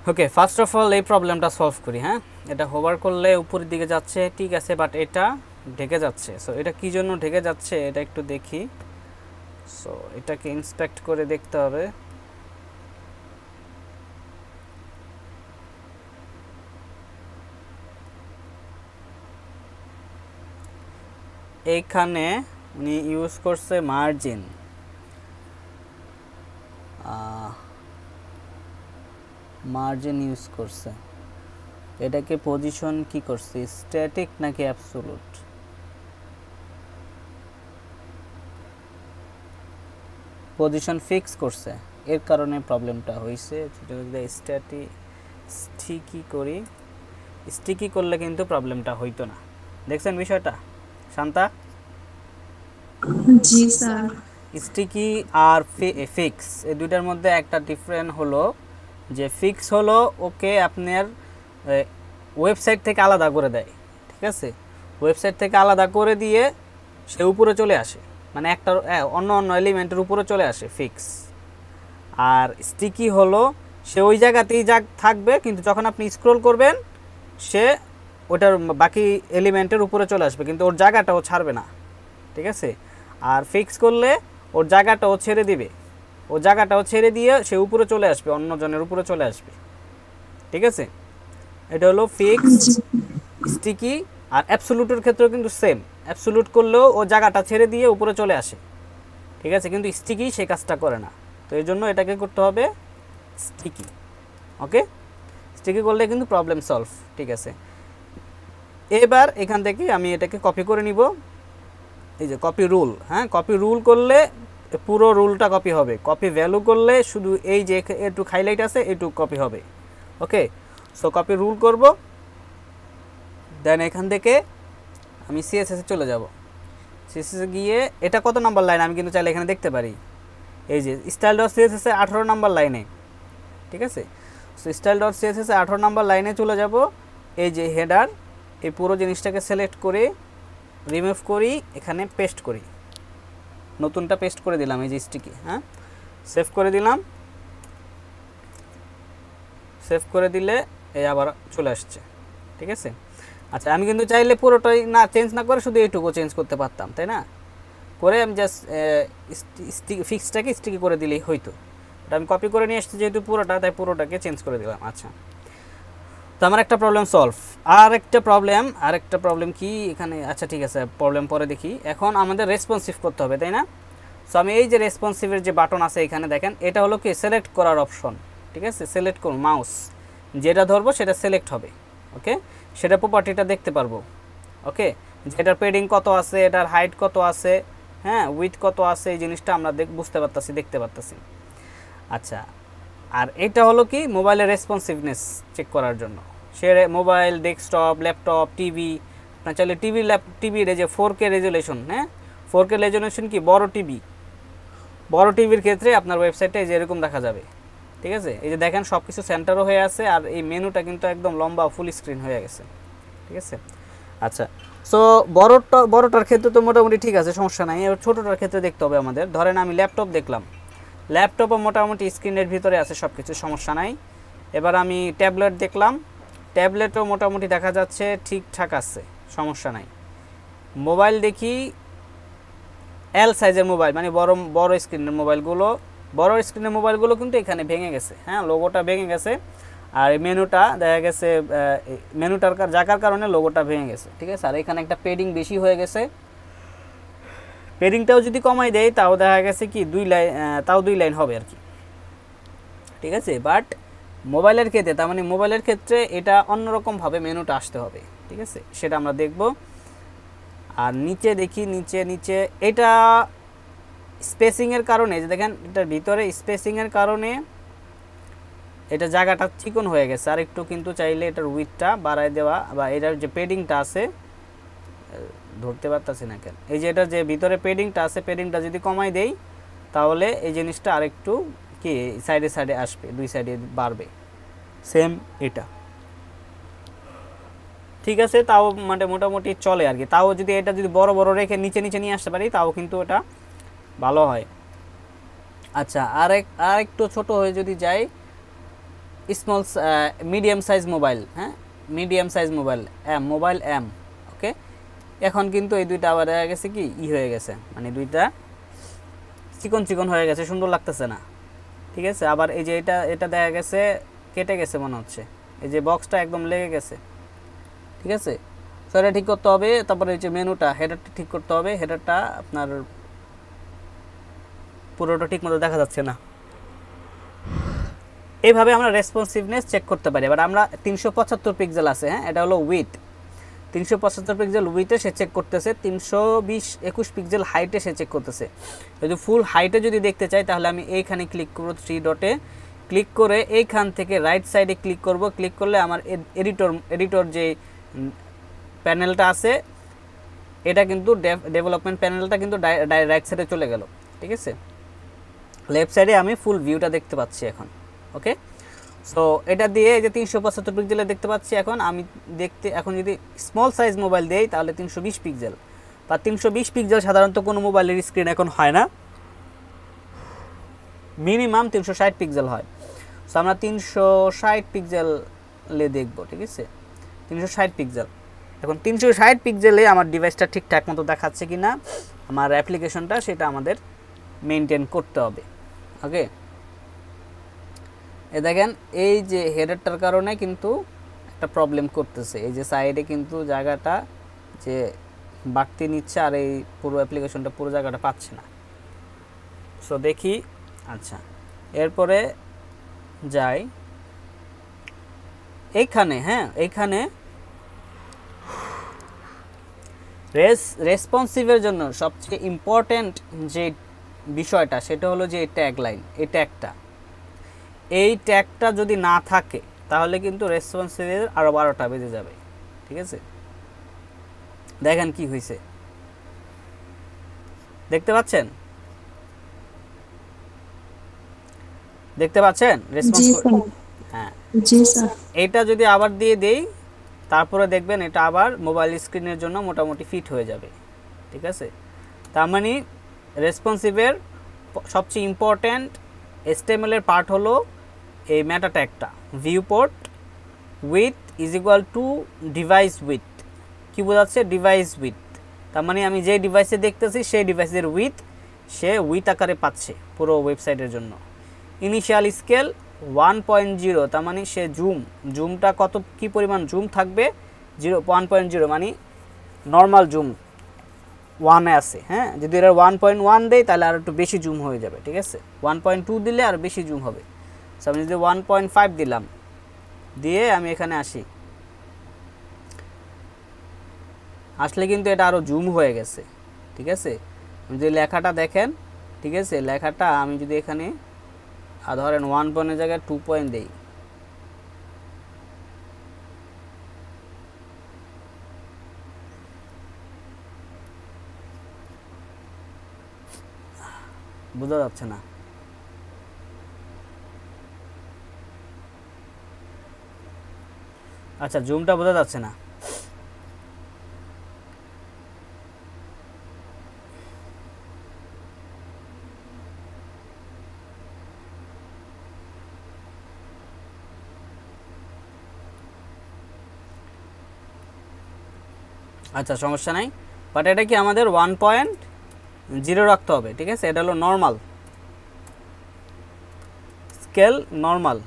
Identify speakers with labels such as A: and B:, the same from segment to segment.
A: Okay, first of all এই প্রবলেমটা solve করি। হ্যাঁ, এটা হোভার করলে উপরের দিকে যাচ্ছে, ঠিক আছে, বাট এটা ঢেকে যাচ্ছে। সো এটা কি জন্য ঢেকে যাচ্ছে এটা একটু দেখি। সো এটাকে ইন্সপেক্ট করে দেখতে হবে। এইখানে উনি ইউজ করছে মার্জিন, মার্জিন ইউজ করছে। এটাকে পজিশন কি করছে, স্ট্যাটিক নাকি অ্যাবসোলুট? পজিশন ফিক্স করছে, এর কারণে প্রবলেমটা হয়েছে। স্টিকি করি, স্টিকি করলে কিন্তু প্রবলেমটা হইতো না। দেখছেন বিষয়টা শান্তা?
B: জি স্যার।
A: স্টিকি আর ফিক্স এই দুইটার মধ্যে একটা ডিফারেন্ট হলো যে ফিক্স হলো ওকে আপনার ওয়েবসাইট থেকে আলাদা করে দেয়, ঠিক আছে, ওয়েবসাইট থেকে আলাদা করে দিয়ে সে উপরে চলে আসে, মানে একটা অন্য অন্য এলিমেন্টের উপরে চলে আসে ফিক্স। আর স্টিকি হলো সে ওই জায়গাতেই থাকবে, কিন্তু যখন আপনি স্ক্রল করবেন সে ওটার বাকি এলিমেন্টের উপরে চলে আসবে, কিন্তু ওর জায়গাটাও ছাড়বে না, ঠিক আছে। আর ফিক্স করলে ওর জায়গাটাও ছেড়ে দিবে, ও জায়গাটাও ছেড়ে দিয়ে সে উপরে চলে আসবে, অন্য জনের উপরে চলে আসবে, ঠিক আছে। এটা হলো ফিক্স,
B: জি
A: স্টিকি। আর অ্যাবসোলুটের ক্ষেত্রেও কিন্তু সেম, অ্যাবসোলুট করলেও ও জায়গাটা ছেড়ে দিয়ে উপরে চলে আসে, ঠিক আছে, কিন্তু স্টিকি সেই কাজটা করে না। তো এই জন্য এটাকে করতে হবে স্টিকি। ওকে, স্টিকি করলে কিন্তু প্রবলেম সলভ, ঠিক আছে। এবার এখান থেকে আমি এটাকে কপি করে নিব, এই যে কপি রুল। হ্যাঁ, কপি রুল করলে পুরো রুলটা কপি হবে, কপি ভ্যালু করলে শুধু এই যে এটুক হাইলাইট আছে এটুক কপি হবে। ওকে, সো কপি রুল করব, দেন এখান থেকে আমি সিএসএসে চলে যাব। সিএসএসে গিয়ে এটা কত নাম্বার লাইন আমি কিন্তু চাইলে এখানে দেখতে পারি, এই যে স্টাইল ডট সিএসএসে 18 নাম্বার লাইনে, ঠিক আছে। সো স্টাইল ডট সিএসএসে 18 নাম্বার লাইনে চলে যাব। এই যে হেডার, এই পুরো জিনিসটাকে সিলেক্ট করে রিমুভ করি, এখানে পেস্ট করি, নতুনটা পেস্ট করে দিলাম এই যে স্টিকি। হ্যাঁ, সেভ করে দিলাম, সেভ করে দিলে এই আবার চলে আসছে, ঠিক আছে। আচ্ছা, আমি কিন্তু চাইলে পুরোটাই না চেঞ্জ না করে শুধু এইটুকু চেঞ্জ করতে পারতাম, তাই না? করে আমি জাস্ট ফিক্সটাকে স্টিকি করে দিলেই হইতো। ওটা আমি কপি করে নিয়ে এসেছি যেহেতু পুরোটা, তাই পুরোটাকে চেঞ্জ করে দিলাম। আচ্ছা, তো আমার একটা প্রবলেম সলভ। আরেকটা প্রবলেম কি এখানে, আচ্ছা ঠিক আছে, প্রবলেম পরে দেখি। এখন আমাদের রেসপন্সিভ করতে হবে, তাই না? সো আমি এই যে রেসপন্সিভের যে বাটন আছে এখানে দেখেন, এটা হলো কি সিলেক্ট করার অপশন, ঠিক আছে। সিলেক্ট করুন, মাউস যেটা ধরবো সেটা সিলেক্ট হবে। ওকে, সেটা প্রপার্টিটা দেখতে পারবো। ওকে, যেটার পেডিং কত আছে, এটার হাইট কত আছে, হ্যাঁ, উইথ কত আছে, এই জিনিসটা আমরা বুঝতে পারতাছি, দেখতে পারতাছি। আচ্ছা, আর এটা হলো কি মোবাইলের রেসপন্সিভনেস চেক করার জন্য। সে মোবাইল, ডেস্কটপ, ল্যাপটপ, টিভি, আপনার চাইলে টিভির এই যে 4K রেজুলেশন, হ্যাঁ, 4K রেজুলেশন কি বড় টিভি, বড় টিভির ক্ষেত্রে আপনার ওয়েবসাইটে যে এরকম দেখা যাবে, ঠিক আছে। এই যে দেখেন সব কিছু সেন্টারও হয়ে আছে, আর এই মেনুটা কিন্তু একদম লম্বা ফুল স্ক্রিন হয়ে গেছে, ঠিক আছে। আচ্ছা, সো বড়টার ক্ষেত্রে তো মোটামুটি ঠিক আছে, সমস্যা নাই। এবার ছোটোটার ক্ষেত্রে দেখতে হবে আমাদের। ধরেন আমি ল্যাপটপ দেখলাম, ল্যাপটপও মোটামুটি স্ক্রিনের ভিতরে আছে সব কিছু, সমস্যা নাই। এবার আমি ট্যাবলেট দেখলাম, ট্যাবলেটও মোটামুটি দেখা যাচ্ছে ঠিকঠাক আছে, সমস্যা নাই। মোবাইল দেখি, এল সাইজের মোবাইল, মানে বড় বড় স্ক্রিনের মোবাইলগুলো, বড় স্ক্রিনের মোবাইলগুলো কিন্তু এখানে ভেঙে গেছে, হ্যাঁ, লোগোটা ভেঙে গেছে। আর মেনুটা দেখা গেছে, মেনুটার জায়গার কারণে লোগোটা ভেঙে গেছে, ঠিক আছে। আর এখানে একটা পেডিং বেশি হয়ে গেছে, পেডিংটাও যদি কমাই দেয় তাও দেখা গেছে কি 2 লাইন, তাও 2 লাইন হবে আর কি, ঠিক আছে। বাট মোবাইলের ক্ষেত্রে, তার মানে মোবাইলের ক্ষেত্রে এটা অন্যরকমভাবে মেনুটা আসতে হবে, ঠিক আছে, সেটা আমরা দেখব। আর নিচে দেখি, নিচে নিচে এটা স্পেসিংয়ের কারণে, যে দেখেন এটার ভিতরে স্পেসিংয়ের কারণে এটা জায়গাটা চিকন হয়ে গেছে। আর একটু কিন্তু চাইলে এটার উইথটা বাড়ায় দেওয়া, বা এটার যে পেডিংটা আছে, ধরতে পারতেছি না কেন, এই যে এটার যে ভিতরে পেডিংটা আছে, পেডিংটা যদি কমাই দেই তাহলে এই জিনিসটা আরেকটু কি সাইডে সাইডে আসবে, দুই সাইডে বাড়বে, সেম এটা, ঠিক আছে। তাও মানে মোটামুটি চলে আর কি। তাও যদি এটা যদি বড় বড় রেখে নিচে নিচে নিয়ে আসতে পারি তাও কিন্তু এটা ভালো হয়। আচ্ছা, আর একটু ছোট হয়ে যদি যাই, স্মল মিডিয়াম সাইজ মোবাইল, হ্যাঁ medium size mobile mobile M. Okay, এখন কিন্তু এই দুইটা আবার দেখা গেছে কি হয়ে গেছে, মানে দুইটা চিকন চিকন হয়ে গেছে, সুন্দর লাগতেছে না। ঠিক আছে, আবার এই যে এটা দেখা গেছে কেটে গেছে মনে হচ্ছে, এই যে বক্সটা একদম লেগে গেছে। ঠিক আছে, তো এটা ঠিক করতে হবে। তারপরে এই যে মেনুটা, হেডারটা ঠিক করতে হবে। হেডারটা আপনার পুরোটা ঠিক মতো দেখা যাচ্ছে না। এইভাবে আমরা রেসপন্সিভনেস চেক করতে পারি। এবার আমরা 375 পিক্সেল আছে, হ্যাঁ এটা হলো উইথ, 375 পিক্সেল উইথে সে চেক করতেছে, 321 পিক্সেল হাইটে সে চেক করতেছে। যদি ফুল হাইটে যদি দেখতে চাই তাহলে আমি এইখানে ক্লিক করব, 3 ডটে ক্লিক করে এইখান থেকে রাইট সাইডে ক্লিক করব। ক্লিক করলে আমার এডিটর যে প্যানেলটা আছে এটা কিন্তু ডেভেলপমেন্ট প্যানেলটা কিন্তু রাইট সাইডে চলে গেল। ঠিক আছে, লেফট সাইডে আমি ফুল ভিউটা দেখতে পাচ্ছি এখন। ওকে, সো এটা দিয়ে এই যে 375 পিক্সেলে দেখতে পাচ্ছি। এখন আমি এখন যদি স্মল সাইজ মোবাইল দেই তাহলে 320 পিক্সেল বা 320 পিক্সেল সাধারণত কোনো মোবাইলের স্ক্রিন এখন হয় না, মিনিমাম 360 পিক্সেল হয়। সো আমরা 360 পিক্সেলে দেখব। ঠিক আছে, 360 পিক্সেল। এখন 360 পিক্সেলে আমার ডিভাইসটা ঠিকঠাক মতো দেখাচ্ছে কি না, আমার অ্যাপ্লিকেশনটা, সেটা আমাদের মেনটেন করতে হবে। ওকে, এ দেখেন এই যে হেডারটার কারণে কিন্তু একটা প্রবলেম করতেছে, এই যে সাইডে কিন্তু জায়গাটা যে বাড়তি নিচ্ছে আর এই পুরো অ্যাপ্লিকেশনটা পুরো জায়গাটা পাচ্ছে না। সো দেখি, আচ্ছা এরপরে যাই এইখানে, হ্যাঁ এইখানে রেসপন্সিভের জন্য সবচেয়ে ইম্পর্ট্যান্ট যে বিষয়টা সেটা হলো যে এই ট্যাগ লাইন, এই ট্যাগটা যদি না থাকে তাহলে কিন্তু রেসপন্সিভের আরও 12টা বেজে যাবে। ঠিক আছে, দেখেন কি হয়েছে, দেখতে পাচ্ছেন রেসপন্স। হ্যাঁ এটা যদি আবার দিয়ে দেই তারপরে দেখবেন এটা আবার মোবাইল স্ক্রিনের জন্য মোটামুটি ফিট হয়ে যাবে। ঠিক আছে, তার মানে রেসপন্সিভের সবচেয়ে ইম্পর্ট্যান্ট HTML এর পার্ট হলো এই মেটা ট্যাগটা, viewport width is equal to device width. কি বোঝাচ্ছে? ডিভাইস উইথ, তার মানে আমি যে ডিভাইসে দেখতেছি সেই ডিভাইসের সে উইথ আকারে পাচ্ছে পুরো ওয়েবসাইটের জন্য। ইনিশিয়াল স্কেল 1.0, তার মানে সে জুমটা কি পরিমাণ জুম থাকবে, 1.0 মানে নর্মাল জুম 1 এ আছে। হ্যাঁ, যদি এর 1.1 দেয় তাহলে আর একটু বেশি জুম হয়ে যাবে। ঠিক আছে, 1.2 দিলে আর বেশি জুম হবে। সো আমি যদি 1.5 দিলাম, দিয়ে আমি এখানে আসলে কিন্তু এটা আরও জুম হয়ে গেছে। ঠিক আছে, যদি লেখাটা দেখেন, ঠিক আছে লেখাটা আমি যদি এখানে ধরেন 1 পয়েন্টের জায়গায় 2 পয়েন্ট দেই, বোঝা যাচ্ছে না। আচ্ছা, জুমটা বোঝা যাচ্ছে না। আচ্ছা, সমস্যা নাই, বাট এটা কি আমাদের 1.0 রাখতে হবে। ঠিক আছে, এটা হলো নর্মাল স্কেল, নর্মাল।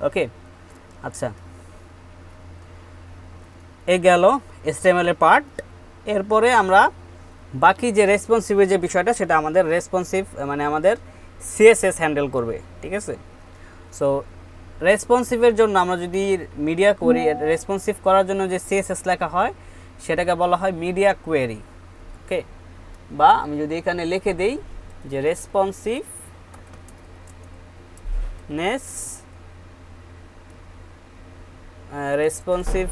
A: ওকে, আচ্ছা এই গেল HTML এর পার্ট। এরপরে আমরা বাকি যে রেসপন্সিভের যে বিষয়টা সেটা আমাদের আমাদের CSS হ্যান্ডেল করবে। ঠিক আছে, সো রেসপন্সিভের জন্য আমরা যদি মিডিয়া কোয়েরি, রেসপন্সিভ করার জন্য যে CSS লেখা হয় সেটাকে বলা হয় মিডিয়া কোয়েরি। ওকে, বা আমি যদি এখানে লিখে দেই যে responsiveness responsive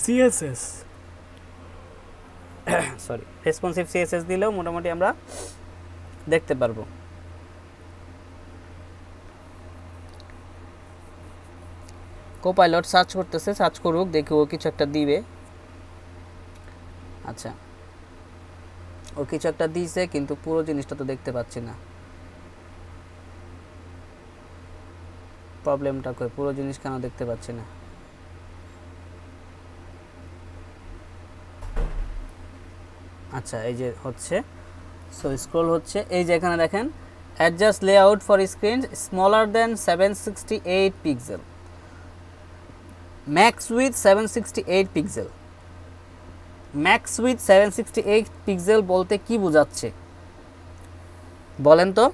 A: CSS sorry responsive CSS দিলেও মোটামুটি আমরা দেখতে পারবো। কোপাইলট সার্চ করতেছে, সার্চ করুক, দেখি ও কিছু একটা দিবে। আচ্ছা, ও কিছু একটা দিয়েছে কিন্তু পুরো জিনিসটা তো দেখতে পাচ্ছি না। প্রবলেমটা কই, পুরো জিনিস কেন দেখতে পাচ্ছি না? আচ্ছা এই যে হচ্ছে, সো স্ক্রল হচ্ছে, এই যে এখানে দেখেন adjust layout for screen smaller then 768 pixel, max with 768 pixel. Max with 768 pixel বলতে কি বোঝাচ্ছে বলেন তো?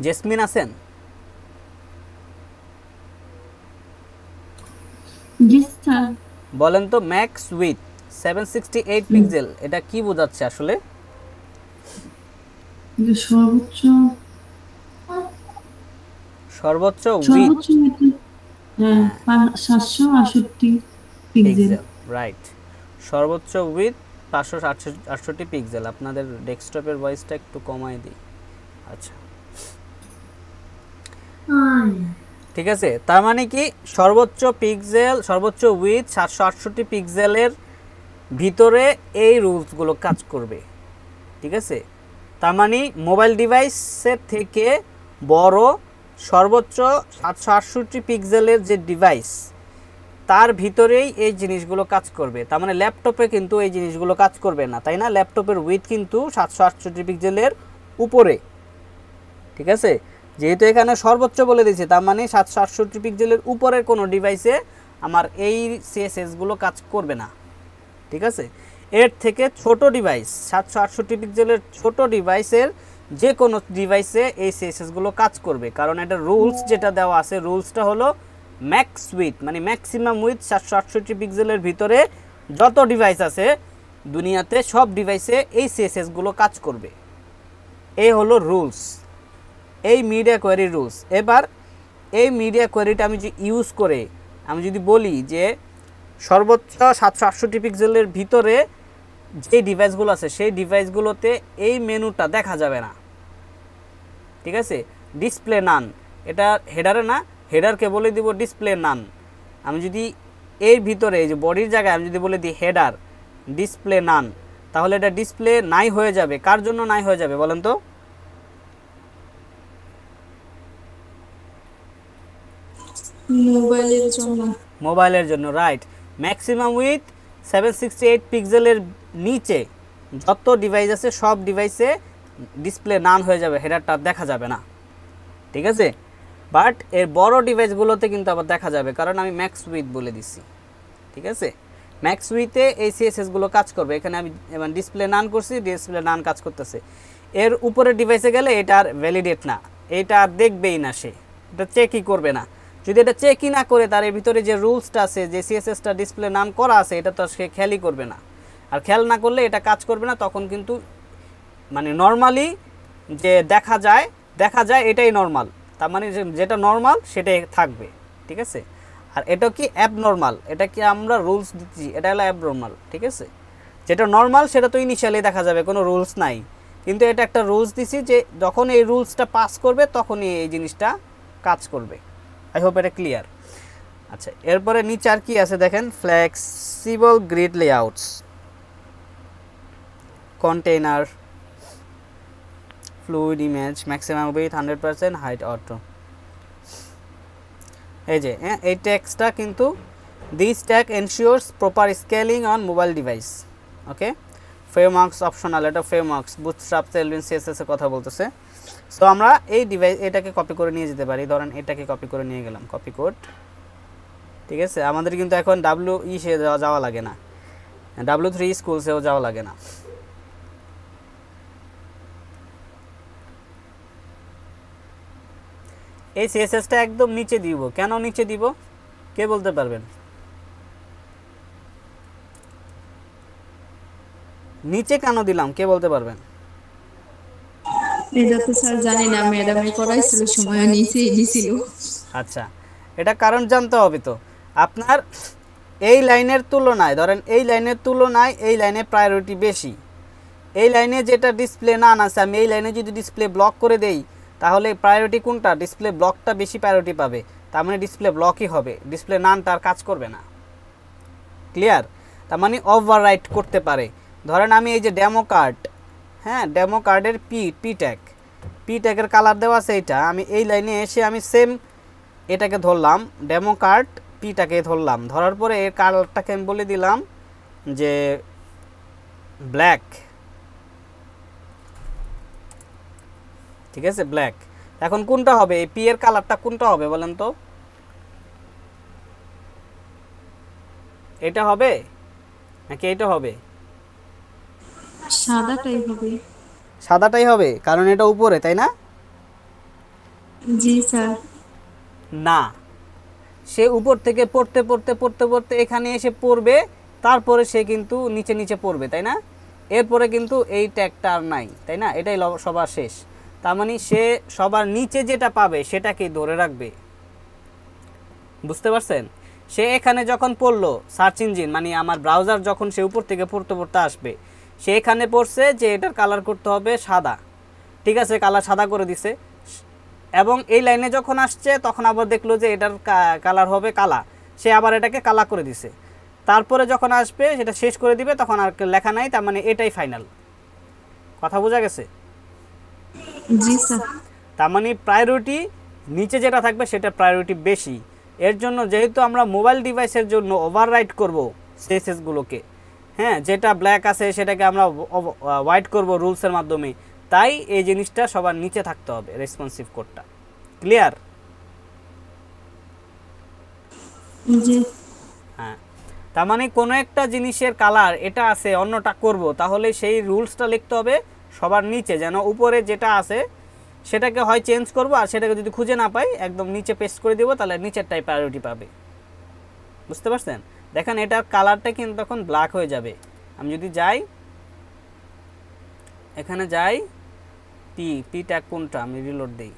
A: জেসমিন আছেন?
B: জি স্যার।
A: বলেন তো ম্যাক্স উইথ 768 পিক্সেল এটা কি বোঝাচ্ছে আসলে?
B: সর্বোচ্চ
A: সর্বোচ্চ উইথ,
B: সর্বোচ্চ হ্যাঁ 768 পিক্সেল।
A: Pixel, right. সর্বোচ্চ উইথ 568 পিক্সেল। আপনাদের ডেস্কটপের ভয়েসটা একটু কমাই দিই। আচ্ছা ঠিক আছে, তার মানে কি সর্বোচ্চ পিক্সেল, সর্বোচ্চ উইথ 768 পিক্সেলের ভিতরে এই রুলসগুলো কাজ করবে। ঠিক আছে, তার মানে মোবাইল ডিভাইসের থেকে বড় সর্বোচ্চ 768 পিক্সেলের যে ডিভাইস তার ভিতরেই এই জিনিসগুলো কাজ করবে। তার মানে ল্যাপটপে কিন্তু এই জিনিসগুলো কাজ করবে না, তাই না? ল্যাপটপের উইথ কিন্তু 768 পিক্সেলের উপরে। ঠিক আছে, যেহেতু এখানে সর্বোচ্চ বলে দিয়েছে তার মানে 768 পিক্সেলের উপরের কোনো ডিভাইসে আমার এই সিএসএসগুলো কাজ করবে না। ঠিক আছে, এর থেকে ছোট ডিভাইস 768 পিক্সেলের ছোট ডিভাইসের যে কোনো ডিভাইসে এই সিএসএসগুলো কাজ করবে, কারণ এটা রুলস যেটা দেওয়া আছে, রুলসটা হলো ম্যাক্স উইথ মানে ম্যাক্সিমাম উইথ 768 পিক্সেলের ভিতরে যত ডিভাইস আছে দুনিয়াতে সব ডিভাইসে এই সিএসএসগুলো কাজ করবে। এই হলো রুলস, এই মিডিয়া কোয়েরি রুলস। এবার এই মিডিয়া কোয়েরিটা আমি যদি ইউজ করে আমি যদি বলি যে সর্বোচ্চ 768 পিক্সেলের ভিতরে যে ডিভাইসগুলো আছে সেই ডিভাইসগুলোতে এই মেনুটা দেখা যাবে না। ঠিক আছে, ডিসপ্লে নান, এটা হেডারে না, হেডারকে বলে দিব ডিসপ্লে নান। আমি যদি এর ভিতরে এই যে বডির জায়গায় আমি যদি বলে দিই হেডার ডিসপ্লে নান, তাহলে এটা ডিসপ্লে নাই হয়ে যাবে। কার জন্য নাই হয়ে যাবে বলেন তো?
B: মোবাইলের জন্য।
A: মোবাইলের জন্য, রাইট। ম্যাক্সিমাম উইথ 768 পিক্সেলের নিচে যত ডিভাইস আছে সব ডিভাইসে ডিসপ্লে নান হয়ে যাবে, হেডারটা দেখা যাবে না। ঠিক আছে, বাট এর বড় ডিভাইসগুলোতে কিন্তু আবার দেখা যাবে, কারণ আমি ম্যাক্স উইথ বলে দিছি। ঠিক আছে, ম্যাক্স উইথে এই সিএসএসগুলো কাজ করবে। এখানে আমি এবার ডিসপ্লে নান করছি, ডিসপ্লে নান কাজ করতেছে। এর উপরে ডিভাইসে গেলে এটা আর ভ্যালিডেট না, এটা আর দেখবেই না, সে এটা চেকই করবে না। যদি এটা চেকই না করে তার এর ভিতরে যে রুলসটা আছে, যে সিএসএসটা ডিসপ্লে নান করা আছে, এটা তো সে খেয়ালই করবে না। আর খেয়াল না করলে এটা কাজ করবে না, তখন কিন্তু মানে নর্মালি যে দেখা যায় এটাই নর্মাল, তার মানে যেটা নর্মাল সেটাই থাকবে। ঠিক আছে, আর এটা কি অ্যাবনর্মাল, এটা কি আমরা রুলস দিচ্ছি, এটা হলো অ্যাবনর্মাল। ঠিক আছে, যেটা নর্মাল সেটা তো ইনিশিয়ালি দেখা যাবে, কোনো রুলস নাই, কিন্তু এটা একটা রুলস দিছি যে যখন এই রুলসটা পাস করবে তখনই এই জিনিসটা কাজ করবে। আই হোপ এটা ক্লিয়ার। আচ্ছা, এরপরে নিচে আর কি আছে দেখেন, flexible grid layouts, container, fluid image, maximum with 100%, height auto. এই যে এই ট্যাক্সটা কিন্তু this tag ensures proper scaling on mobile device. Okay, frameworks optional, এটা ফ্রেমওয়ার্কস বুটস্ট্র্যাপ সেলভিন সিএসএস এর কথা বলতেছে। সো আমরা এই ডিভাইস এটাকে কপি করে নিয়ে যেতে পারি, ধরেন এটাকে কপি করে নিয়ে গেলাম, কপি কোড। ঠিক আছে, আমাদের কিন্তু এখন WE সে যাওয়া লাগে না, W3 স্কুলসেও যাওয়া লাগে না। এই সিএসএসটা একদম নিচে দিব, কেন নিচে দিব কে বলতে পারবেন? নিচে কেন দিলাম কে বলতে পারবেন?
B: এটা তো স্যার জানি না, ম্যাডামই পড়াইছিল সময় নিচেই দিছিল।
A: আচ্ছা, এটা কারণ জানতে হবে তো। আপনার এই লাইনের তুলনায়, ধরেন এই লাইনের তুলনায় এই লাইনে প্রায়োরিটি বেশি। এই লাইনে যেটা ডিসপ্লে নান আছে, আমি এই লাইনে যদি ডিসপ্লে ব্লক করে দেই তাহলে প্রায়োরিটি কোনটা? ডিসপ্লে ব্লকটা বেশি প্রায়োরিটি পাবে, তার মানে ডিসপ্লে ব্লকই হবে, ডিসপ্লে নান তার কাজ করবে না। ক্লিয়ার? তার মানে ওভাররাইট করতে পারে। ধরেন আমি এই যে ডেমো কার্ড, হ্যাঁ ডেমো কার্ডের পি ট্যাগ, পি ট্যাগের কালার দেওয়া আছে এইটা, আমি এই লাইনে এসে আমি সেম এটাকে ধরলাম, ডেমো কার্ড পিটাকে ধরলাম, ধরার পরে এর কালারটাকে আমি বলে দিলাম যে ব্ল্যাক, ঠিক আছে, ব্ল্যাক। এখন কোনটা হবে, এই পি এর কালারটা কোনটা হবে বলেন তো? এটা হবে নাকি এটা হবে?
B: সাদাটাই হবে।
A: সাদাটাই হবে, কারণ এটা উপরে, তাই না?
B: জি স্যার।
A: না, সে উপর থেকে পড়তে পড়তে পড়তে পড়তে এখানে এসে পড়বে, তারপরে সে কিন্তু নিচে নিচে পড়বে, তাই না? এরপরে কিন্তু এই ট্যাগটা আর নাই, তাই না? এটাই সবার শেষ। তার মানে সে সবার নিচে যেটা পাবে সেটাকেই ধরে রাখবে, বুঝতে পারছেন? সে এখানে যখন পড়লো, সার্চ ইঞ্জিন মানে আমার ব্রাউজার যখন সে উপর থেকে পড়তে পড়তে আসবে, সে এখানে পড়ছে যে এটার কালার করতে হবে সাদা, ঠিক আছে, কালার সাদা করে দিছে। এবং এই লাইনে যখন আসছে তখন আবার দেখলো যে এটার কালার হবে কালা, সে আবার এটাকে কালা করে দিছে। তারপরে যখন আসবে সেটা শেষ করে দিবে, তখন আর লেখা নাই, তার মানে এটাই ফাইনাল। কথা বোঝা গেছে?
B: জি স্যার।
A: তার মানে প্রায়োরিটি নিচে যেটা থাকবে সেটা প্রায়োরিটি বেশি। এর জন্য যেহেতু আমরা মোবাইল ডিভাইসের জন্য ওভাররাইট করব সিএসএসগুলোকে, হ্যাঁ, যেটা ব্ল্যাক আছে সেটাকে আমরা হোয়াইট করব রুলসের মাধ্যমে, তাই এই জিনিসটা সবার নিচে থাকতে হবে, রেসপন্সিভ কোডটা। ক্লিয়ার?
B: জি।
A: হ্যাঁ, তার মানে কোনো একটা জিনিসের কালার এটা আছে অন্যটা করব, তাহলে সেই রুলসটা লিখতে হবে সবার নিচে, যেন উপরে যেটা আছে সেটাকে হয় চেঞ্জ করব, আর সেটাকে যদি খুঁজে না পাই একদম নিচে পেস্ট করে দেবো, তাহলে নিচেরটাই প্রায়োরিটি পাবে। বুঝতে পারছেন? দেখেন এটার কালারটা কিন্তু তখন ব্ল্যাক হয়ে যাবে। আমি যদি যাই, এখানে যাই, পি ট্যাগ কোনটা, আমি রিলোড দিই,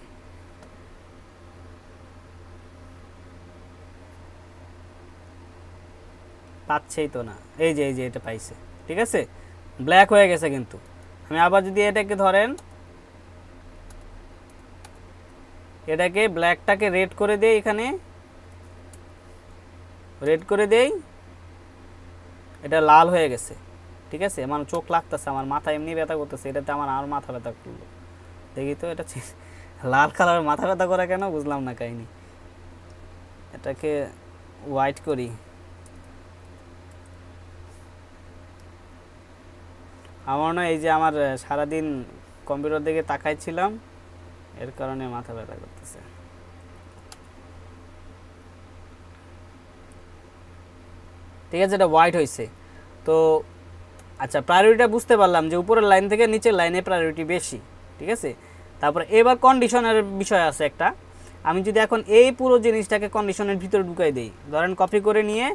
A: পাচ্ছেই তো না, এই যে এটা পাইছে, ঠিক আছে, ব্ল্যাক হয়ে গেছে। কিন্তু আমি আবার যদি এটাকে ধরেন, এটাকে ব্ল্যাকটাকে রেড করে দেই, এখানে রেড করে দেই, এটা লাল হয়ে গেছে, ঠিক আছে। আমার চোখ লাগতেছে, আমার মাথা এমনি ব্যথা করতেছে, এটাতে আমার আর মাথা ব্যথা করলো। দেখি তো এটা লাল কালার মাথা ব্যথা করা কেন, বুঝলাম না কাহিনি। এটাকে হোয়াইট করি, আমার না এই যে আমার সারাদিন কম্পিউটার দিকে তাকাইছিলাম, এর কারণে মাথা ব্যথা করতেছে। ঠিক আছে, এটা হোয়াইট হয়েছে। তো আচ্ছা, প্রায়োরিটিটা বুঝতে পারলাম যে উপরের লাইন থেকে নিচের লাইনে প্রায়োরিটি বেশি, ঠিক আছে। তারপরে এবার কন্ডিশনের বিষয় আছে একটা। আমি যদি এখন এই পুরো জিনিসটাকে কন্ডিশনের ভিতরে ঢুকাই দিই, ধরেন কপি করে নিয়ে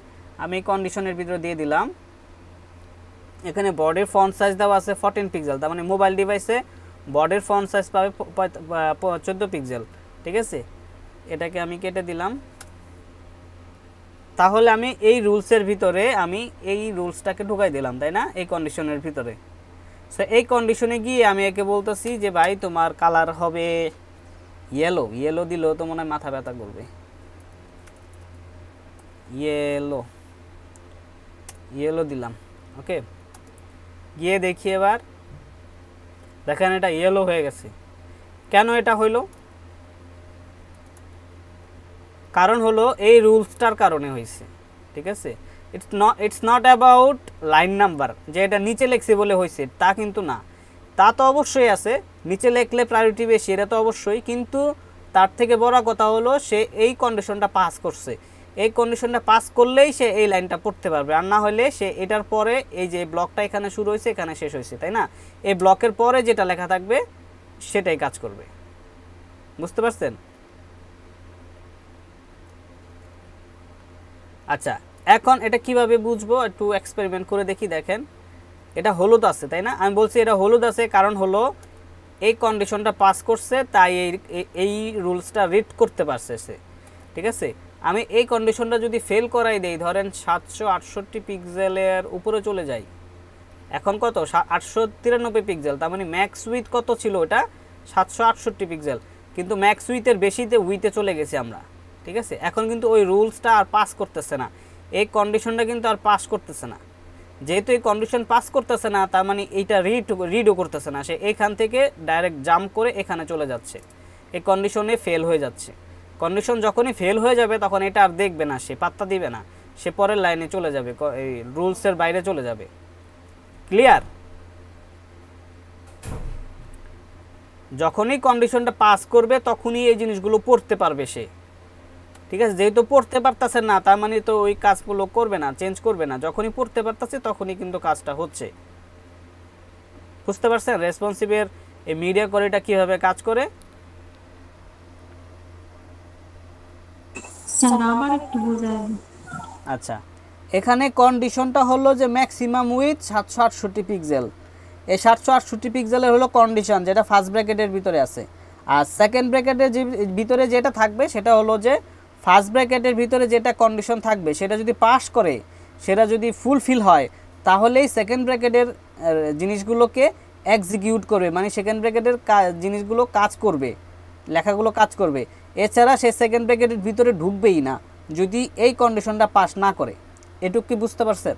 A: আমি কন্ডিশনের ভিতরে দিয়ে দিলাম, এখানে বডির ফন্ট সাইজ দেওয়া আছে 14 পিক্সেল, তার মানে মোবাইল ডিভাইসে বডির ফন্ট সাইজ পাবে 14 পিক্সেল, ঠিক আছে। এটাকে আমি কেটে দিলাম। তাহলে আমি এই রুলসের ভিতরে আমি এই রুলসটাকে ঢুকাই দিলাম, তাই না, এই কন্ডিশনের ভিতরে। সো এই কন্ডিশনে গিয়ে আমি একে বলতেছি যে ভাই তোমার কালার হবে ইয়েলো, ইয়েলো দিলেও তো মনে হয় মাথা ব্যথা করবে, ইয়েলো, ইয়েলো দিলাম, ওকে। গিয়ে দেখি এবার, দেখেন এটা ইয়েলো হয়ে গেছে। কেন এটা হইলো? কারণ হলো এই রুলসটার কারণে হয়েছে, ঠিক আছে। It's not about line number, যে এটা নিচে লেখছি বলে হয়েছে তা কিন্তু না। তা তো অবশ্যই আছে, নিচে লেখলে প্রায়োরিটি বেশি, এটা তো অবশ্যই, কিন্তু তার থেকে বড় কথা হলো সে এই কন্ডিশনটা পাস করছে। এই কন্ডিশনটা পাস করলেই সে এই লাইনটা পড়তে পারবে, আর না হলে সে এটার পরে এই যে ব্লকটা এখানে শুরু হয়েছে এখানে শেষ হয়েছে, তাই না, এই ব্লকের পরে যেটা লেখা থাকবে সেটাই কাজ করবে। বুঝতে পারছেন? আচ্ছা, এখন এটা কিভাবে বুঝবো, একটু এক্সপেরিমেন্ট করে দেখি। দেখেন এটা হলুদ আছে, তাই না, আমি বলছি এটা হলুদ আছে কারণ হলো এই কন্ডিশনটা পাস করছে, তাই এই রুলসটা রিড করতে পারছে সে, ঠিক আছে। আমি এই কন্ডিশনটা যদি ফেল করাই দেই, ধরেন 768 পিক্সেলের উপরে চলে যাই, এখন কত 893 পিক্সেল, তার মানে ম্যাক্স উইথ কত ছিল ওটা 768 পিক্সেল, কিন্তু ম্যাক্স উইথের বেশিতে উইথে চলে গেছি আমরা, ঠিক আছে। এখন কিন্তু ওই রুলসটা আর পাস করতেছে না, এই কন্ডিশনটা কিন্তু আর পাস করতেছে না। যেহেতু এই কন্ডিশন পাস করতেছে না, তার মানে এইটা রিডও করতেছে না, সে এইখান থেকে ডাইরেক্ট জাম্প করে এখানে চলে যাচ্ছে, এই কন্ডিশনে ফেল হয়ে যাচ্ছে। কন্ডিশন যখনই ফেল হয়ে যাবে তখন এটা আর দেখবে না, সে পাত্তা দিবে না, সে পরের লাইনে চলে যাবে, এই রুলসের বাইরে চলে যাবে। ক্লিয়ার? যখনই কন্ডিশনটা পাস করবে তখনই এই জিনিসগুলো পড়তে পারবে সে। ঠিক আছে, যেহেতু পড়তে পারতেছে না তার মানে তো ওই কাজগুলো করবে না, চেঞ্জ করবে না। যখনই পড়তে পারতেছে তখনই কিন্তু কাজটা হচ্ছে। বুঝতে পারছেন রেসপন্সিভের এই মিডিয়া কোয়ালিটা কিভাবে কাজ করে?
B: স্যার আবার একটু বোঝায়।
A: আচ্ছা, এখানে কন্ডিশনটা হলো যে ম্যাক্সিমাম উইথ 768 পিক্সেল। এই 768 পিক্সেলের হলো কন্ডিশন, যেটা ফার্স্ট ব্র্যাকেটের ভিতরে আছে। আর সেকেন্ড ব্র্যাকেটের ভিতরে যেটা থাকবে সেটা হলো যে ফার্স্ট ব্র্যাকেটের ভিতরে যেটা কন্ডিশন থাকবে সেটা যদি পাস করে, সেটা যদি ফুলফিল হয়, তাহলেই সেকেন্ড ব্র্যাকেটের জিনিসগুলোকে এক্সিকিউট করবে, মানে সেকেন্ড ব্র্যাকেটের জিনিসগুলো কাজ করবে, লেখাগুলো কাজ করবে। এছাড়া সে সেকেন্ড ব্র্যাকেটের ভিতরে ঢুকবেই না যদি এই কন্ডিশনটা পাস না করে। এটুকু কি বুঝতে পারছেন?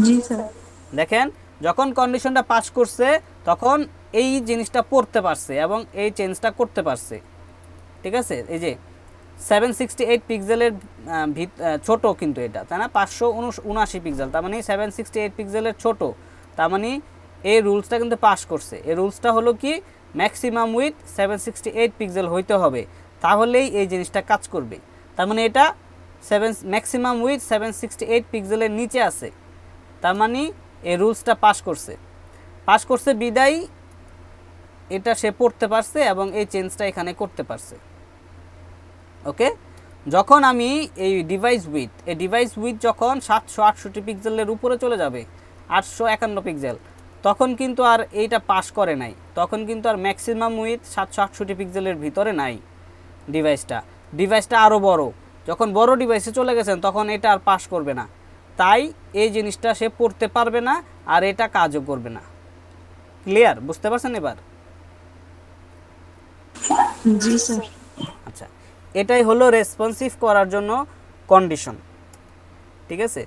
B: জি স্যার।
A: দেখেন, যখন কন্ডিশনটা পাস করছে তখন এই জিনিসটা পড়তে পারছে এবং এই চেঞ্জটা করতে পারছে। ঠিক আছে, এই যে 768 পিক্সেলের ছোট কিন্তু এটা, তাই না? 579 পিক্সেল, তার মানে 768 পিক্সেলের ছোট, তার মানে এই রুলসটা কিন্তু পাস করছে। এই রুলসটা হলো কি, ম্যাক্সিমাম উইথ 768 পিক্সেল হইতে হবে, তাহলেই এই জিনিসটা কাজ করবে। তার মানে এটা ম্যাক্সিমাম উইথ 768 পিক্সেলের নিচে আছে, তার মানে এই রুলসটা পাস করছে বিদায় এটা সে পড়তে পারছে এবং এই চেঞ্জটা এখানে করতে পারছে। ওকে, যখন আমি এই ডিভাইস উইথ যখন 768 পিক্সেলের উপরে চলে যাবে, 851 পিক্সেল, তখন কিন্তু আর এইটা পাস করে নাই, তখন কিন্তু আর ম্যাক্সিমাম উইথ 768 পিক্সেলের ভিতরে নাই ডিভাইসটা আরও বড়। যখন বড় ডিভাইসে চলে গেছেন তখন এটা আর পাস করবে না, তাই এই জিনিসটা সে পড়তে পারবে না আর এটা কাজও করবে না। ক্লিয়ার? বুঝতে পারছেন এবার?
B: জি স্যার।
A: আচ্ছা, এটাই হলো রেসপন্সিভ করার জন্য কন্ডিশন। ঠিক আছে,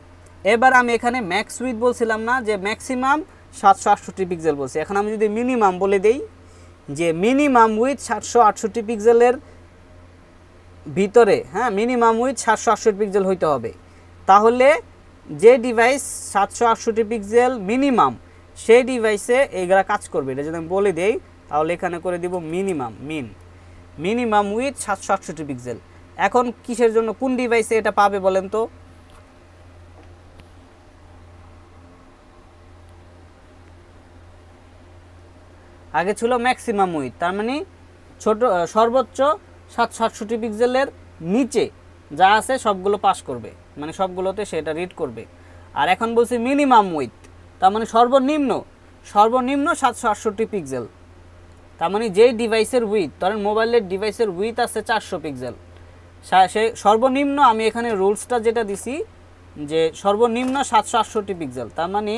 A: এবার আমি এখানে ম্যাক্স উইথ বলছিলাম না, যে ম্যাক্সিমাম 768 পিক্সেল বলছি। এখন আমি যদি মিনিমাম বলে দেই যে মিনিমাম উইথ 768 পিক্সেলের ভিতরে, হ্যাঁ, মিনিমাম উইথ 768 পিক্সেল হইতে হবে, তাহলে যে ডিভাইস 768 পিক্সেল মিনিমাম সেই ডিভাইসে এইগুলা কাজ করবে। এটা যদি আমি বলে দেই তাহলে এখানে করে দিব মিনিমাম উইথ 768 পিক্সেল। এখন কিসের জন্য, কোন ডিভাইসে এটা পাবে বলেন তো? আগে ছিল ম্যাক্সিমাম উইথ, তার মানে সর্বোচ্চ 768 পিক্সেলের নিচে যা আছে সবগুলো পাস করবে, মানে সবগুলোতে সেটা রিড করবে। আর এখন বলছি মিনিমাম উইথ, তার মানে সর্বনিম্ন 768 পিক্সেল। তার মানে যেই ডিভাইসের উইথ, ধরেন মোবাইলের ডিভাইসের উইথ আছে 400 পিক্সেল, সে সর্বনিম্ন, আমি এখানে রুলসটা যেটা দিছি যে সর্বনিম্ন 768 পিক্সেল, তার মানে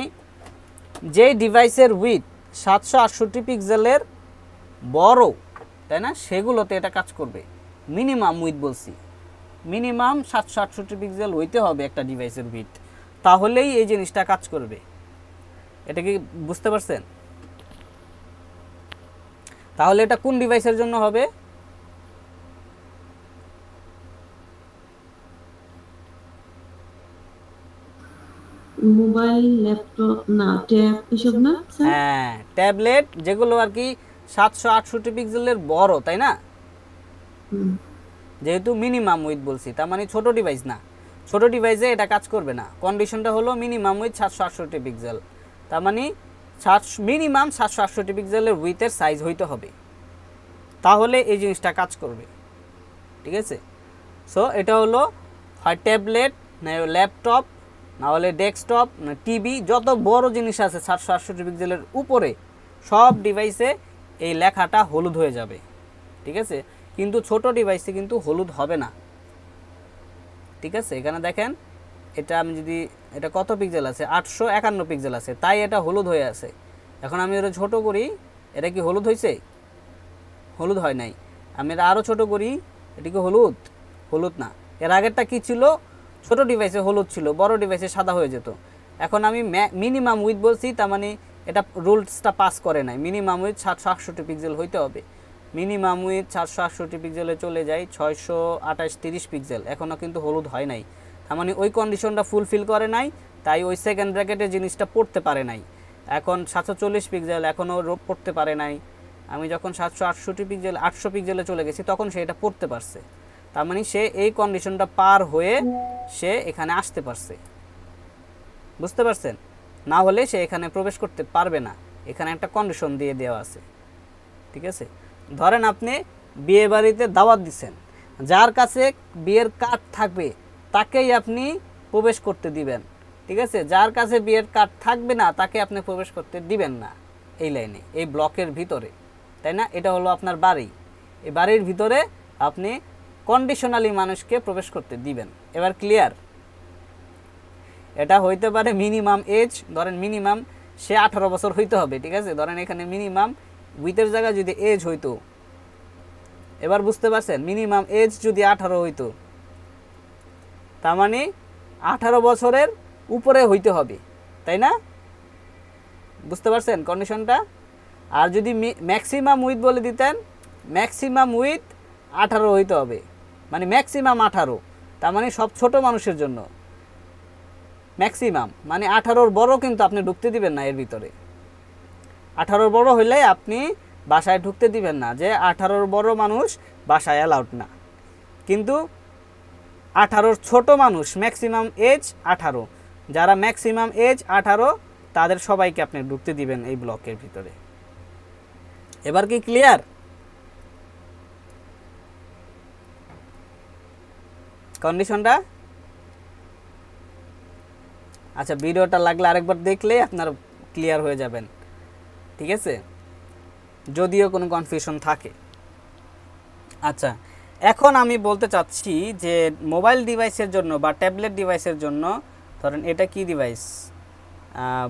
A: যেই ডিভাইসের উইথ 768 পিক্সেলের বড়, তাই না, সেগুলোতে এটা কাজ করবে। মিনিমাম উইথ বলছি, মিনিমাম 768 পিক্সেল হইতে হবে একটা ডিভাইসের উইথ, তাহলেই এই জিনিসটা কাজ করবে। এটা কি বুঝতে পারছেন? তাহলে এটা কোন ডিভাইসের জন্য হবে?
B: মোবাইল, ল্যাপটপ, না ট্যাব, এসব না স্যার?
A: হ্যাঁ, ট্যাবলেট, যেগুলো আর কি 768 পিক্সেলের বড়, তাই না? যেহেতু মিনিমাম উইথ বলছি, তার মানে ছোট ডিভাইস না, ছোট ডিভাইসে এটা কাজ করবে না। কন্ডিশনটা হলো মিনিমাম উইথ 768 পিক্সেল, তার মানে মিনিমাম 768 পিক্সেলের উইথের সাইজ হইতে হবে, তাহলে এই জিনিসটা কাজ করবে। ঠিক আছে, সো এটা হলো হয় ট্যাবলেট, না ল্যাপটপ, না হলে ডেস্কটপ, না টিভি, যত বড় জিনিস আছে 768 পিক্সেলের উপরে সব ডিভাইসে এই লেখাটা হলুদ হয়ে যাবে। ঠিক আছে, কিন্তু ছোট ডিভাইসে কিন্তু হলুদ হবে না। ঠিক আছে, এখানে দেখেন, এটা আমি যদি, এটা কত পিক্সেল আছে, 851 পিক্সেল আছে, তাই এটা হলুদ হয়ে আছে। এখন আমি ওটা ছোট করি, এটা কি হলুদ হয়েছে? হলুদ হয় নাই। আমি এটা আরও ছোট করি, এটা কি হলুদ? হলুদ না। এর আগেরটা কি ছিল? ছোট ডিভাইসে হলুদ ছিল, বড় ডিভাইসে সাদা হয়ে যেত। এখন আমি মিনিমাম উইথ বলছি, তার মানে এটা রুলসটা পাস করে নাই। মিনিমাম উইথ 768 পিক্সেল হইতে হবে। মিনিমাম উইথ 768 পিক্সেলে চলে যায় 628 পিক্সেল, এখনও কিন্তু হলুদ হয় নাই। তার মানে ওই কন্ডিশনটা ফুলফিল করে নাই, তাই ওই সেকেন্ড ব্র্যাকেটে জিনিসটা পড়তে পারে নাই। এখন 740 পিক্সেল এখনও পড়তে পারে নাই। আমি যখন 768 পিক্সেল 800 পিক্সেলে চলে গেছি তখন সে এটা পড়তে পারছে। তার মানে সে এই কন্ডিশনটা পার হয়ে সে এখানে আসতে পারছে। বুঝতে পারছেন? না হলে সে এখানে প্রবেশ করতে পারবে না। এখানে একটা কন্ডিশন দিয়ে দেওয়া আছে, ঠিক আছে? ধরেন আপনি বিয়ে বাড়িতে দাওয়াত দিচ্ছেন, যার কাছে বিয়ের কার্ড থাকবে তাকেই আপনি প্রবেশ করতে দিবেন, ঠিক আছে? যার কাছে বিয়ের কার্ড থাকবে না তাকে আপনি প্রবেশ করতে দিবেন না এই লাইনে, এই ব্লকের ভিতরে, তাই না? এটা হলো আপনার বাড়ি। এই বাড়ির ভিতরে আপনি কন্ডিশনালি মানুষকে প্রবেশ করতে দিবেন। এবার ক্লিয়ার? এটা হইতে পারে মিনিমাম এজ, ধরেন মিনিমাম সে 18 বছর হইতে হবে, ঠিক আছে? ধরেন এখানে মিনিমাম উইথের জায়গায় যদি এজ হইতো, এবার বুঝতে পারছেন? মিনিমাম এজ যদি 18 হইতো, তার মানে 18 বছরের উপরে হইতে হবে, তাই না? বুঝতে পারছেন কন্ডিশনটা? আর যদি ম্যাক্সিমাম উইথ বলে দিতেন, ম্যাক্সিমাম উইথ 18 হইতে হবে, মানে ম্যাক্সিমাম 18, তার মানে সব ছোট মানুষের জন্য ম্যাক্সিমাম, মানে 18-র বড় কিন্তু আপনি ঢুকতে দিবেন না এর ভিতরে। 18-র বড় হইলে আপনি বাসায় ঢুকতে দিবেন না, যে 18-র বড় মানুষ বাসায় অ্যালাউড না। কিন্তু 18-র ছোট মানুষ, ম্যাক্সিমাম এজ 18, যারা ম্যাক্সিমাম এজ 18 তাদের সবাইকে আপনি ঢুকতে দিবেন এই ব্লকের ভিতরে। এবার কি ক্লিয়ার কন্ডিশনটা? আচ্ছা, ভিডিওটা লাগলে আরেকবার দেখলে আপনার ক্লিয়ার হয়ে যাবেন, ঠিক আছে? যদিও কোনো কনফিউশন থাকে। আচ্ছা, এখন আমি বলতে চাচ্ছি যে মোবাইল ডিভাইসের জন্য বা ট্যাবলেট ডিভাইসের জন্য, ধরেন এটা কি ডিভাইস,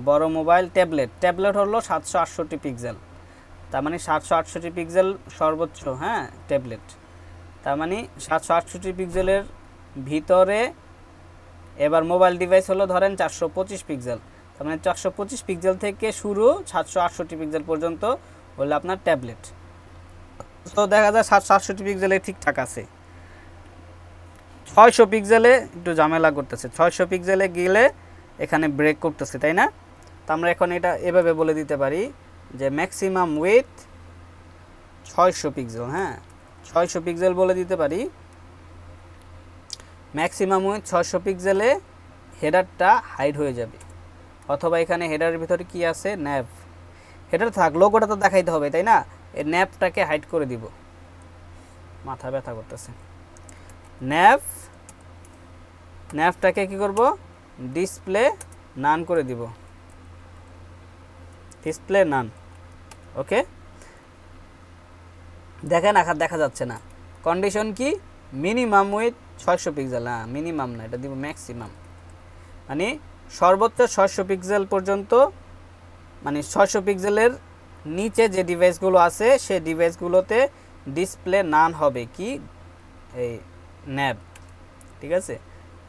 A: বড় মোবাইল ট্যাবলেট হলো 768 পিক্সেল, তার মানে 768 পিক্সেল সর্বোচ্চ, হ্যাঁ ট্যাবলেট। তার মানে 768 পিক্সেলের ভিতরে এবার মোবাইল ডিভাইস হলো ধরেন 425 পিক্সেল, তার মানে 425 পিক্সেল থেকে শুরু 768 পিক্সেল পর্যন্ত হলো আপনার ট্যাবলেট। তো দেখা যায় 768 পিক্সেলে ঠিকঠাক আছে। 600 পিক্সেলে একটু ঝামেলা করতেছে, 600 পিক্সেলে গেলে এখানে ব্রেক করতেছে, তাই না? তো আমরা এখন এটা এভাবে বলে দিতে পারি যে ম্যাক্সিমাম উইথ 600 পিক্সেল, হ্যাঁ 600 পিক্সেল বলে দিতে পারি। ম্যাক্সিমাম উইথ 600 পিক্সেলে হেডারটা হাইড হয়ে যাবে, অথবা এখানে হেডারের ভিতরে কি আছে, ন্যাভ। হেডার থাক, লোগোটা তো দেখাইতে হবে, তাই না? এই ন্যাভটাকে হাইড করে দিব, মাথা ব্যথা করতেছে। ন্যাভটাকে কি করব, ডিসপ্লে নান করে দিব, ডিসপ্লে নান। ওকে, দেখেন আঘাত দেখা যাচ্ছে না। কন্ডিশন কি, মিনিমাম উইথ 600 পিক্সেল, হ্যাঁ মিনিমাম না, এটা দিব ম্যাক্সিমাম, মানে সর্বোচ্চ 600 পিক্সেল পর্যন্ত, মানে 600 পিক্সেলের নিচে যে ডিভাইসগুলো আছে সেই ডিভাইসগুলোতে ডিসপ্লে নান হবে কি, এই ন্যাব, ঠিক আছে?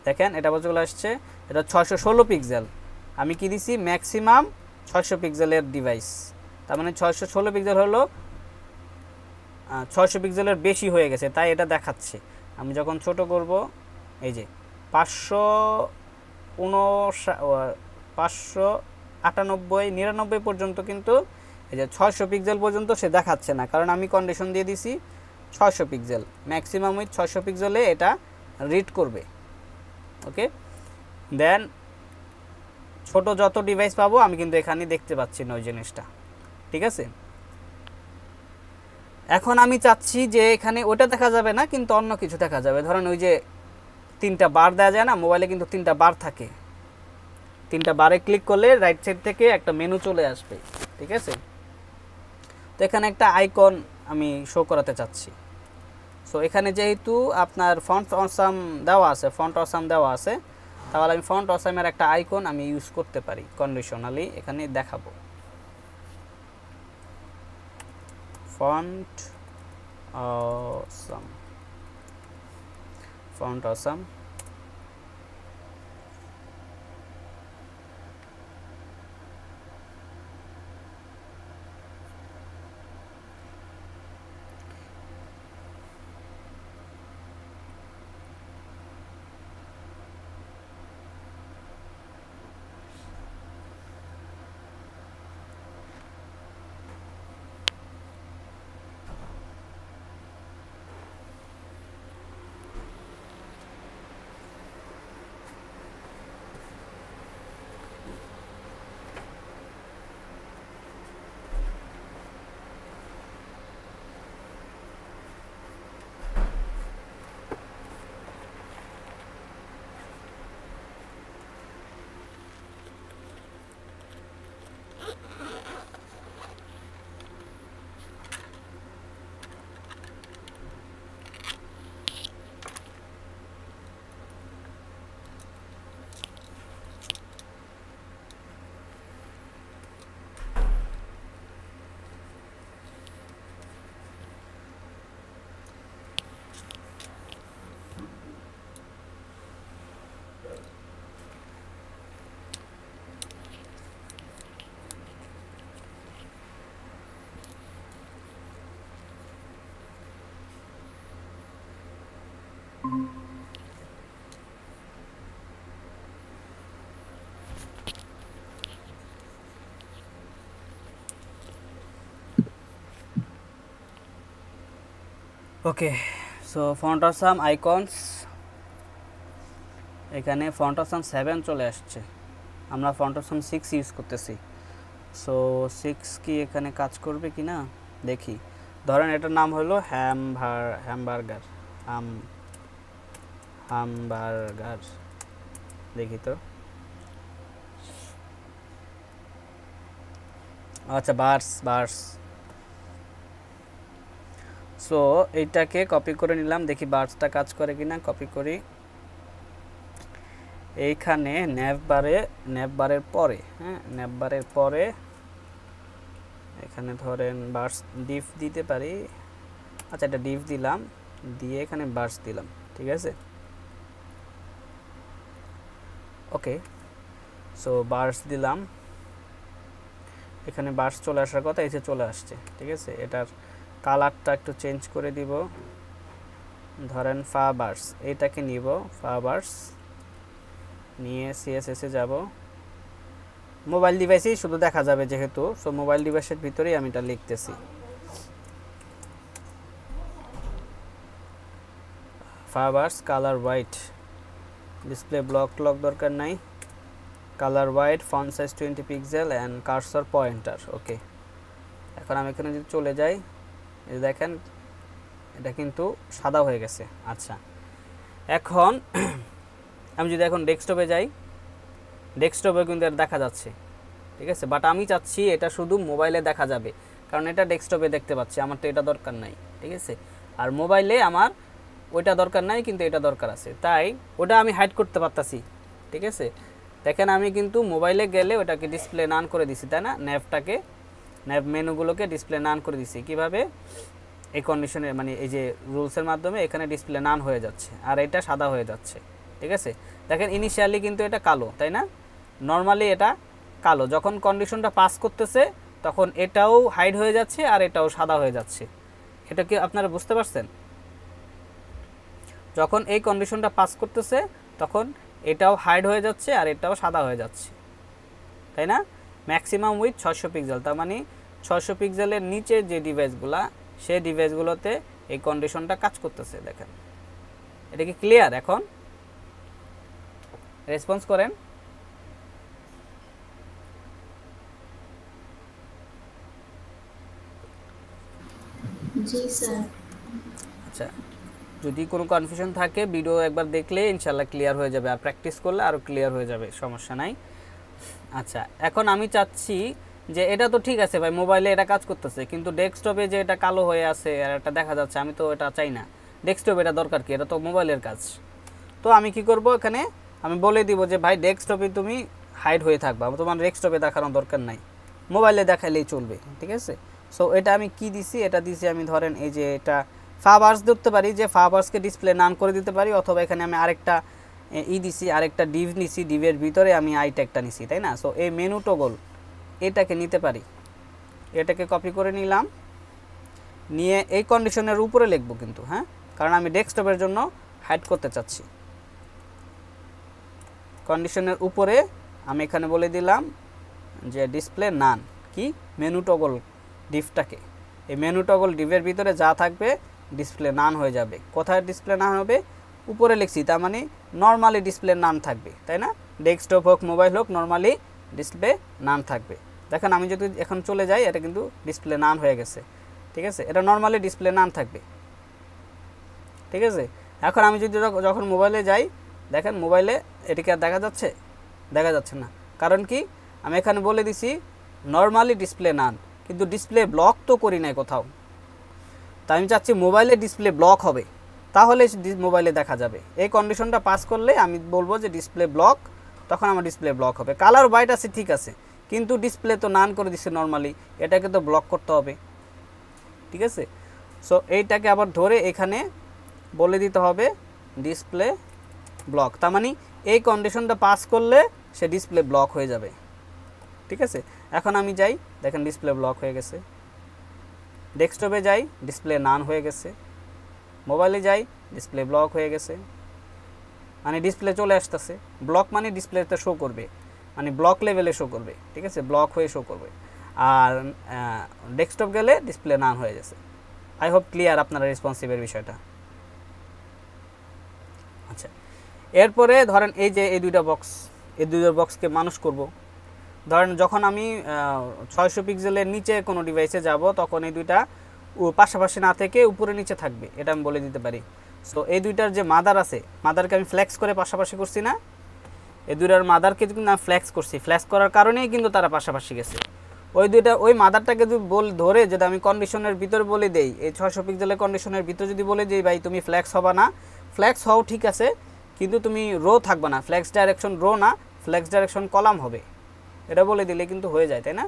A: দেখেন এটা চলে আসছে, এটা 616 পিক্সেল, আমি কি দিছি ম্যাক্সিমাম 600 পিক্সেলের ডিভাইস, তার মানে 616 পিক্সেল হলো 600 পিক্সেলের বেশি হয়ে গেছে, তাই এটা দেখাচ্ছে। আমি যখন ছোট করব, এই যে 598 পর্যন্ত কিন্তু এই যে 600 পিক্সেল পর্যন্ত সে দেখাচ্ছে না, কারণ আমি কন্ডিশন দিয়ে দিছি 600 পিক্সেল, ম্যাক্সিমাম উইথ 600 পিক্সেলে এটা রিড করবে। ওকে, দেন ছোট যত ডিভাইস পাবো আমি কিন্তু এখানে দেখতে পাচ্ছি না ওই জিনিসটা, ঠিক আছে? এখন আমি চাচ্ছি যে এখানে ওটা দেখা যাবে না, কিন্তু অন্য কিছু দেখা যাবে। ধরেন ওই যে 3টা বার দেওয়া যায় না মোবাইলে, কিন্তু 3টা বার থাকে, 3টা বারে ক্লিক করলে রাইট সাইড থেকে একটা মেনু চলে আসবে, ঠিক আছে? তো এখানে একটা আইকন আমি শো করাতে চাচ্ছি। সো এখানে যেহেতু আপনার ফন্ট অসাম দেওয়া আছে, তাহলে আমি ফন্ট অসামের একটা আইকন আমি ইউজ করতে পারি কন্ডিশনালি, এখানে দেখাবো ফন্ট অসাম। ওকে, সো ফন্ট অসাম আইকনস, এখানে ফন্ট অসাম 7 চলে আসছে, আমরা ফন্ট অসাম 6 ইউজ করতেছি। সো 6 কি এখানে কাজ করবে কি না দেখি। ধরেন এটার নাম হলো হ্যামবার্গার, হামবার্গার, দেখি তো। আচ্ছা, বার্স। সো এইটাকে কপি করে নিলাম, দেখি বার্সটা কাজ করে কিনা। কপি করি, এইখানে ন্যাভবারের পরে, হ্যাঁ ন্যাভবারের পরে এখানে ধরেন বার্স ডিফ দিতে পারি। আচ্ছা, এটা ডিফ দিলাম, দিয়ে এখানে বার্স দিলাম, ঠিক আছে। ওকে, সো বার্স দিলাম, এখানে বার্স চলে আসার কথা, এসে চলে আসছে, ঠিক আছে। এটার কালারটা একটু চেঞ্জ করে দিব, ধরেন ফাবার্স, এইটাকে নিব, ফাবার্স নিয়ে সিএসএসে যাব। মোবাইল ডিভাইসেই শুধু দেখা যাবে যেহেতু, সো মোবাইল ডিভাইসের ভিতরেই আমি এটা লিখতেছি। ফাবার্স কালার হোয়াইট, ডিসপ্লে ব্লক দরকার নাই, colour white, font size 20 pixel and cursor pointer. Okay, এখন আমি এখানে যদি চলে যাই, এই দেখেন এটা কিন্তু সাদা হয়ে গেছে। আচ্ছা, এখন আমি যদি এখন ডেস্কটপে যাই, ডেস্কটপে কিন্তু এটা দেখা যাচ্ছে, ঠিক আছে। বাট আমি চাচ্ছি এটা শুধু মোবাইলে দেখা যাবে, কারণ এটা ডেস্কটপে দেখতে পাচ্ছি, আমার তো এটা দরকার নাই, ঠিক আছে। আর মোবাইলে আমার ওইটা দরকার নাই, কিন্তু এটা দরকার আছে, তাই ওটা আমি হাইড করতে পারতাছি, ঠিক আছে। দেখেন আমি কিন্তু মোবাইলে গেলে ওটাকে ডিসপ্লে নান করে দিছি, তাই না। ন্যাভ মেনুগুলোকে ডিসপ্লে নান করে দিছি, কিভাবে, এই কন্ডিশনে, মানে এই যে রুলসের মাধ্যমে এখানে ডিসপ্লে নান হয়ে যাচ্ছে, আর এটা সাদা হয়ে যাচ্ছে, ঠিক আছে। দেখেন ইনিশিয়ালি কিন্তু এটা কালো, তাই না। নর্মালি এটা কালো, যখন কন্ডিশনটা পাস করতেছে তখন এটাও হাইড হয়ে যাচ্ছে আর এটাও সাদা হয়ে যাচ্ছে। এটা কি আপনারা বুঝতে পারছেন? যখন এই কন্ডিশনটা পাস করতেছে তখন এটাও হাইড হয়ে যাচ্ছে আর এটাও সাদা হয়ে যাচ্ছে, তাই না। ম্যাক্সিমাম উইথ 600 পিক্সেল, তার মানে 600 পিক্সেলের নিচে যে ডিভাইসগুলা, সেই ডিভাইসগুলোতে এই কন্ডিশনটা কাজ করতেছে। দেখেন, এটা কি ক্লিয়ার? এখন রেসপন্স করেন।
B: জি স্যার।
A: আচ্ছা, যদি কোনো কনফিউশন থাকে ভিডিও একবার দেখলে ইনশাল্লাহ ক্লিয়ার হয়ে যাবে, আর প্র্যাকটিস করলে আরও ক্লিয়ার হয়ে যাবে, সমস্যা নাই। আচ্ছা, এখন আমি চাচ্ছি যে এটা তো ঠিক আছে ভাই, মোবাইলে এটা কাজ করতেছে, কিন্তু ডেস্কটপে যে এটা কালো হয়ে আছে আর এটা দেখা যাচ্ছে, আমি তো এটা চাই না। ডেস্কটপে এটা দরকার কি, এটা তো মোবাইলের কাজ। তো আমি কি করব, এখানে আমি বলে দিব যে ভাই ডেস্কটপে তুমি হাইড হয়ে থাকবা, তোমার ডেস্কটপে দেখানোর দরকার নাই, মোবাইলে দেখাইলেই চলবে, ঠিক আছে। সো এটা আমি কি দিছি, এটা দিছি আমি ধরেন এই যে এটা ফাবার্স ধরতে পারি, যে ফাবার্সকে ডিসপ্লে নান করে দিতে পারি, অথবা এখানে আমি আরেকটা দিছি, আরেকটা ডিভ নিছি, ডিভের ভিতরে আমি আই ট্যাগটা নিছি, তাই না। সো এই মেনু টগল এটাকে নিতে পারি, এটাকে কপি করে নিলাম, নিয়ে এই কন্ডিশনের উপরে লিখবো কিন্তু, হ্যাঁ, কারণ আমি ডেস্কটপের জন্য হাইড করতে চাচ্ছি। কন্ডিশনের উপরে আমি এখানে বলে দিলাম যে ডিসপ্লে নান, কি মেনু টগল ডিভটাকে, এই মেনু টগল ডিভের ভিতরে যা থাকবে ডিসপ্লে নান হয়ে যাবে। কোথায় ডিসপ্লে নান হবে, উপরে লিখছি, তার মানে নর্মালি ডিসপ্লে নান থাকবে, তাই না। ডেস্কটপ হোক মোবাইল হোক, নর্মালি ডিসপ্লে নান থাকবে। দেখেন আমি যদি এখন চলে যাই, এটা কিন্তু ডিসপ্লে নান হয়ে গেছে, ঠিক আছে। এটা নর্মালি ডিসপ্লে নান থাকবে, ঠিক আছে। এখন আমি যদি যখন মোবাইলে যাই, দেখেন মোবাইলে এটিকে আর দেখা যাচ্ছে, দেখা যাচ্ছে না, কারণ কি আমি এখানে বলে দিছি নর্মালি ডিসপ্লে নান, কিন্তু ডিসপ্লে ব্লক তো করি নাই কোথাও। তাই আমি চাচ্ছি মোবাইলে ডিসপ্লে ব্লক হবে, তাহলে মোবাইলে দেখা যাবে। এই কন্ডিশনটা পাস করলে আমি বলবো যে ডিসপ্লে ব্লক, তখন আমার ডিসপ্লে ব্লক হবে। কালার হোয়াইট আছে ঠিক আছে, কিন্তু ডিসপ্লে তো নান করে দিচ্ছে নর্মালি, এটাকে তো ব্লক করতে হবে, ঠিক আছে। সো এইটাকে আবার ধরে এখানে বলে দিতে হবে ডিসপ্লে ব্লক, তার মানে এই কন্ডিশনটা পাস করলে সে ডিসপ্লে ব্লক হয়ে যাবে, ঠিক আছে। এখন আমি যাই, দেখেন ডিসপ্লে ব্লক হয়ে গেছে। ডেস্কটপে যাই, ডিসপ্লে নান হয়ে গেছে। মোবাইলে যাই, ডিসপ্লে ব্লক হয়ে গেছে, মানে ডিসপ্লে চলে আসতেছে। ব্লক মানে ডিসপ্লেতে শো করবে, মানে ব্লক লেভেলে শো করবে, ঠিক আছে, ব্লক হয়ে শো করবে। আর ডেস্কটপ গেলে ডিসপ্লে নান হয়ে গেছে। আই হোপ ক্লিয়ার আপনারা রেসপন্সিভের বিষয়টা। আচ্ছা, এরপরে ধরেন এই যে এই দুইটা বক্সকে মানুষ করব। ধরেন যখন আমি 600 পিক্সেলের নিচে কোনো ডিভাইসে যাব, তখন এই দুইটা পাশাপাশি না থেকে উপরে নিচে থাকবে, এটা আমি বলে দিতে পারি। সো এই দুইটার যে মাদার আছে, মাদারকে আমি ফ্ল্যাক্স করে পাশাপাশি করছি না, এই দুইটার মাদারকে কিন্তু আমি ফ্ল্যাক্স করছি, ফ্ল্যাক্স করার কারণেই কিন্তু তারা পাশাপাশি গেছে। ওই মাদারটাকে যদি ধরে যদি আমি কন্ডিশনের ভিতরে বলে দেই, এই 600 পিক্সেলের কন্ডিশনের ভিতরে যদি বলে দিই ভাই তুমি ফ্ল্যাক্স হবা না, ফ্ল্যাক্স হও ঠিক আছে, কিন্তু তুমি রো থাকবা না, ফ্ল্যাক্স ডাইরেকশন রো না, ফ্ল্যাক্স ডাইরেকশন কলাম হবে, এটা বলে দিলে কিন্তু হয়ে যায়, তাই না?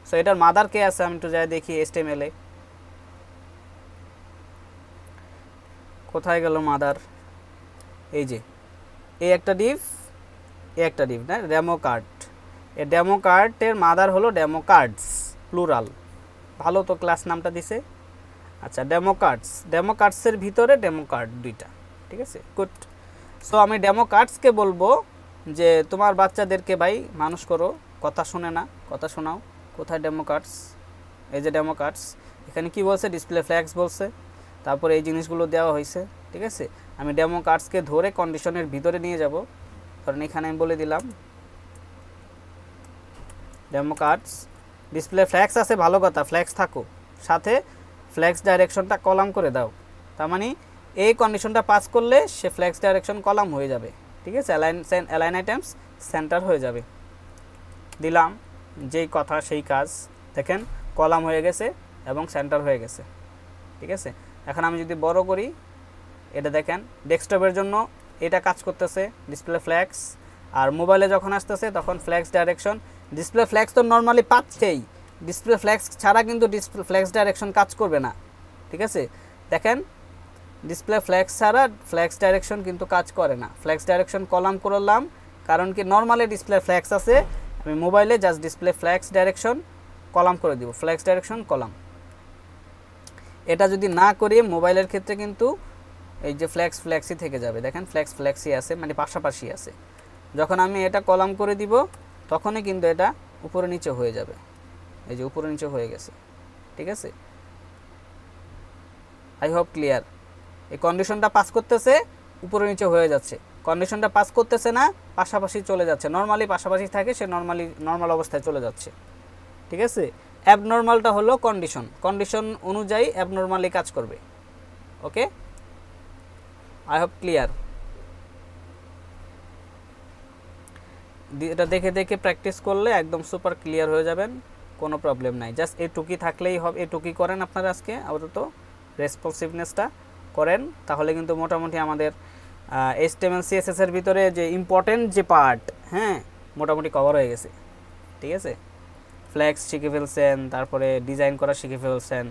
A: সো এটার মাদার কে আছে আমি একটু যাই দেখি HTML এ কোথায় গেল মাদার। এই যে এই একটা ডিভ না, ডেমো কার্ড। এই ডেমো কার্ডের মাদার হলো ডেমো কার্ডস প্লুরাল, ভালো তো ক্লাস নামটা দিছে। আচ্ছা, ডেমো কার্ডসের ভিতরে ডেমো কার্ড দুইটা, ঠিক আছে, গুড। সো আমি ডেমো কার্ডসকে বলবো যে তোমার বাচ্চাদেরকে ভাই মানুষ করো, কথা শোনে না, কথা শোনাও। কোথায় ডেমো কার্ডস? এই যে ডেমো কার্ডস, এখানে কি বলছে, ডিসপ্লে ফ্ল্যাক্স বলছে, তারপরে এই জিনিসগুলো দেওয়া হয়েছে, ঠিক আছে। আমি ডেমো কার্ডসকে ধরে কন্ডিশনের ভিতরে নিয়ে যাব। ধরেন এখানে আমি বলে দিলাম ডেমো কার্ডস, ডিসপ্লে ফ্ল্যাক্স আছে, ভালো কথা, ফ্ল্যাক্স থাকো, সাথে ফ্ল্যাক্স ডাইরেকশনটা কলাম করে দাও। তার মানে এই কন্ডিশনটা পাস করলে সে ফ্ল্যাক্স ডাইরেকশন কলাম হয়ে যাবে, ঠিক আছে, অ্যালাইন আইটেমস সেন্টার হয়ে যাবে। দিলাম যেই কথা সেই কাজ, দেখেন কলাম হয়ে গেছে এবং সেন্টার হয়ে গেছে, ঠিক আছে। এখন আমি যদি বড় করি, এটা দেখেন ডেস্কটপের জন্য এটা কাজ করতেছে ডিসপ্লে ফ্ল্যাক্স, আর মোবাইলে যখন আসতেছে তখন ফ্ল্যাক্স ডাইরেকশন। ডিসপ্লে ফ্ল্যাক্স তো নর্মালি পাচ্ছেই, ডিসপ্লে ফ্ল্যাক্স ছাড়া কিন্তু ডিসপ্লে ফ্ল্যাক্স ডাইরেকশন কাজ করবে না, ঠিক আছে। দেখেন ডিসপ্লে ফ্ল্যাক্স ছাড়া ফ্ল্যাক্স ডাইরেকশন কিন্তু কাজ করে না। ফ্ল্যাক্স ডাইরেকশন কলাম করলাম, কারণ কি নর্মালি ডিসপ্লে ফ্ল্যাক্স আছে, আমি মোবাইলে just display flax direction column করে দিব, ফ্ল্যাক্স ডাইরেকশন কলাম। এটা যদি না করি মোবাইলের ক্ষেত্রে কিন্তু এই যে ফ্ল্যাক্সই থেকে যাবে, দেখেন ফ্ল্যাক্সই আছে, মানে পাশাপাশি আছে। যখন আমি এটা কলাম করে দিব তখনই কিন্তু এটা উপরে নিচে হয়ে যাবে, এই যে উপরে নিচে হয়ে গেছে, ঠিক আছে। I hope clear. এই কন্ডিশনটা পাস করতেছে, উপরে নিচে হয়ে যাচ্ছে, কন্ডিশনটা পাস করতেছে না, পাশাপাশি চলে যাচ্ছে, নর্মালি পাশাপাশি থাকে, সে নর্মাল অবস্থায় চলে যাচ্ছে, ঠিক আছে। অ্যাবনর্মালটা হলো কন্ডিশন অনুযায়ী অ্যাবনর্মালি কাজ করবে, ওকে। I hope clear. এটা দেখে দেখে প্র্যাকটিস করলে একদম সুপার ক্লিয়ার হয়ে যাবেন, কোনো প্রবলেম নাই। জাস্ট এইটুকি থাকলেই হবে, এইটুকি করেন আপনারা আজকে আপাতত, রেসপন্সিভনেসটা করেন, তাহলে কিন্তু মোটামুটি আমাদের HTML CSS এর ভিতরে যে ইম্পর্টেন্ট যে পার্ট, হ্যাঁ, মোটামুটি কভার হয়ে গেছে, ঠিক আছে। ফ্ল্যাক্স শিখে ফেলছেন, তারপরে ডিজাইন করা শিখে ফেলছেন,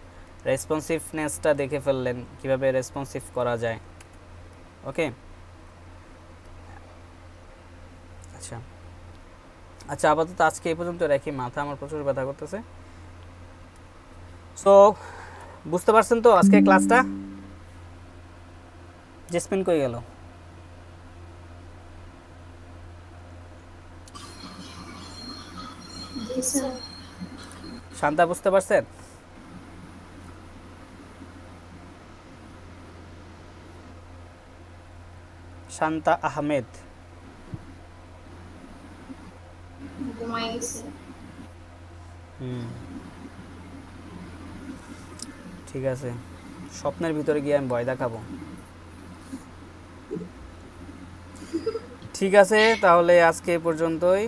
A: রেসপন্সিভনেসটা দেখে ফেললেন কীভাবে রেসপন্সিভ করা যায়, ওকে। আচ্ছা আপাতত আজকে এই পর্যন্ত রাখি, মাথা আমার প্রচুর ব্যথা করতেছে। সো বুঝতে পারছেন তো আজকে ক্লাসটা? জেসমিন কই গেল? শান্তা বুঝতে পারছেন? শান্তা আহমেদ ঠিক আছে, স্বপ্নের ভিতরে গিয়ে আমি ভয় দেখাবো। ঠিক আছে, তাহলে আজকে এই পর্যন্তই।